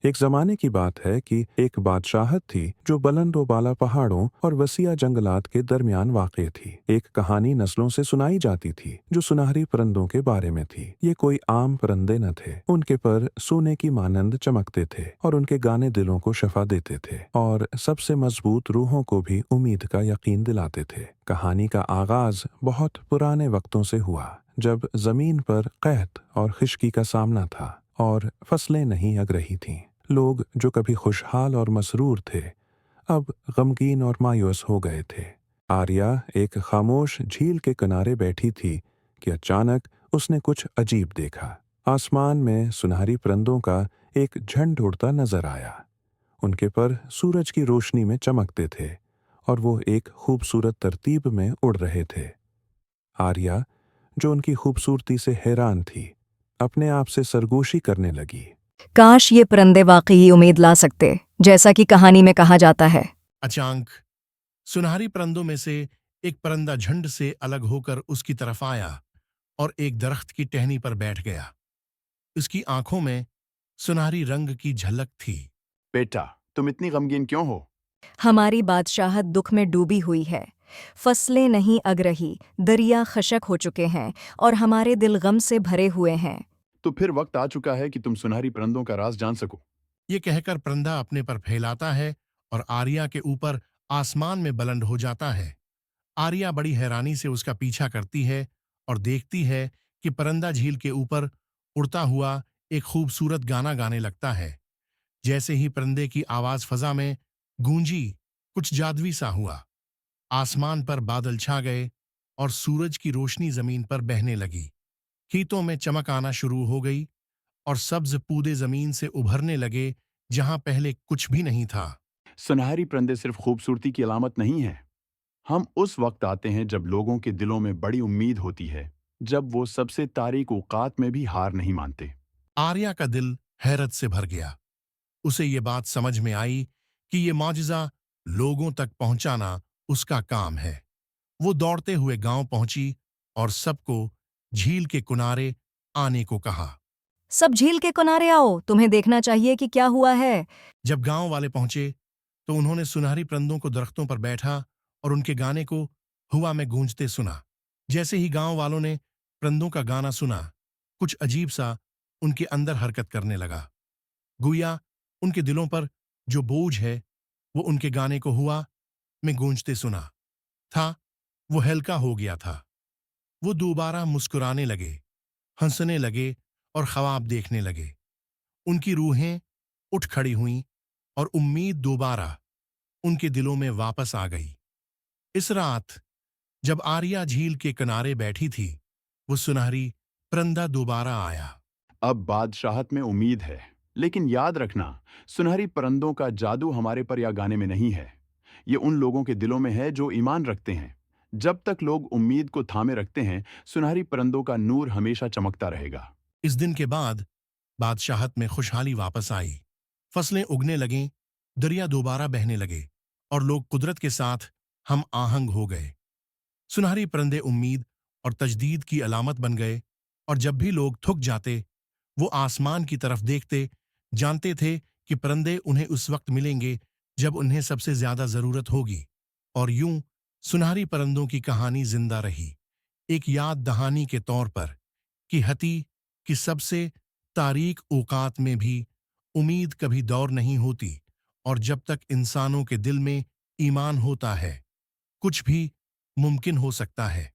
एक जमाने की बात है कि एक बादशाहत थी जो बुलंद व बाला पहाड़ों और वसीआ जंगलात के दरमियान वाक़ थी। एक कहानी नस्लों से सुनाई जाती थी जो सुनहरी परिंदों के बारे में थी। ये कोई आम परिंदे न थे। उनके पर सोने की मानंद चमकते थे और उनके गाने दिलों को शफा देते थे और सबसे मजबूत रूहों को भी उम्मीद का यकीन दिलाते थे। कहानी का आगाज बहुत पुराने वक्तों से हुआ, जब जमीन पर क़हत और खुश्की का सामना था और फसलें नहीं अग रही थीं। लोग जो कभी खुशहाल और मसरूर थे, अब गमगीन और मायूस हो गए थे। आर्या एक खामोश झील के किनारे बैठी थी कि अचानक उसने कुछ अजीब देखा। आसमान में सुनहरी परिंदों का एक झुंड उड़ता नजर आया। उनके पर सूरज की रोशनी में चमकते थे और वो एक खूबसूरत तरतीब में उड़ रहे थे। आर्या, जो उनकी खूबसूरती से हैरान थी, अपने आप से सरगोशी करने लगी। काश ये परिंदे वाकई उम्मीद ला सकते, जैसा कि कहानी में कहा जाता है। अचानक सुनहरी परिंदों में से एक परिंदा झुंड से अलग होकर उसकी तरफ आया और एक दरख्त की टहनी पर बैठ गया। उसकी आंखों में सुनहरी रंग की झलक थी। बेटा, तुम इतनी गमगीन क्यों हो? हमारी बादशाहत दुख में डूबी हुई है। फसलें नहीं अग रही, दरिया खशक हो चुके हैं और हमारे दिल गम से भरे हुए हैं। तो फिर वक्त आ चुका है कि तुम सुनहरी परिंदों का राज जान सको। ये कहकर परिंदा अपने पर फैलाता है और आर्या के ऊपर आसमान में बुलंद हो जाता है। आर्या बड़ी हैरानी से उसका पीछा करती है और देखती है कि परिंदा झील के ऊपर उड़ता हुआ एक खूबसूरत गाना गाने लगता है। जैसे ही परिंदे की आवाज फजा में गूंजी, कुछ जादुई सा हुआ। आसमान पर बादल छा गए और सूरज की रोशनी जमीन पर बहने लगी। खेतों में चमक आना शुरू हो गई और सब्ज पौधे जमीन से उभरने लगे जहां पहले कुछ भी नहीं था। सुनहरी परिंदे सिर्फ खूबसूरती की अलामत नहीं है। हम उस वक्त आते हैं जब लोगों के दिलों में बड़ी उम्मीद होती है, जब वो सबसे तारीक औकात में भी हार नहीं मानते। आर्या का दिल हैरत से भर गया। उसे ये बात समझ में आई कि ये मौजज़ा लोगों तक पहुंचाना उसका काम है। वो दौड़ते हुए गांव पहुंची और सबको झील के किनारे आने को कहा। सब झील के किनारे आओ, तुम्हें देखना चाहिए कि क्या हुआ है। जब गांव वाले पहुंचे तो उन्होंने सुनहरी परिंदों को दरख्तों पर बैठा और उनके गाने को हवा में गूंजते सुना। जैसे ही गांव वालों ने परिंदों का गाना सुना, कुछ अजीब सा उनके अंदर हरकत करने लगा। गुया उनके दिलों पर जो बोझ है वो उनके गाने को हुआ में गूंजते सुना था, वो हल्का हो गया था। वो दोबारा मुस्कुराने लगे, हंसने लगे और ख्वाब देखने लगे। उनकी रूहें उठ खड़ी हुईं और उम्मीद दोबारा उनके दिलों में वापस आ गई। इस रात जब आर्या झील के किनारे बैठी थी, वो सुनहरी परिंदा दोबारा आया। अब बादशाहत में उम्मीद है, लेकिन याद रखना, सुनहरी परिंदों का जादू हमारे पर या गाने में नहीं है। ये उन लोगों के दिलों में है जो ईमान रखते हैं। जब तक लोग उम्मीद को थामे रखते हैं, सुनहरी परिंदों का नूर हमेशा चमकता रहेगा। इस दिन के बाद बादशाहत में खुशहाली वापस आई। फसलें उगने लगीं, दरिया दोबारा बहने लगे और लोग कुदरत के साथ हम आहंग हो गए। सुनहरी परिंदे उम्मीद और तजदीद की अलामत बन गए और जब भी लोग थक जाते, वो आसमान की तरफ देखते, जानते थे कि परिंदे उन्हें उस वक्त मिलेंगे जब उन्हें सबसे ज्यादा जरूरत होगी। और यूं सुनहरी परिंदों की कहानी जिंदा रही, एक याद दहानी के तौर पर कि हती कि सबसे तारीक औकात में भी उम्मीद कभी दौर नहीं होती और जब तक इंसानों के दिल में ईमान होता है, कुछ भी मुमकिन हो सकता है।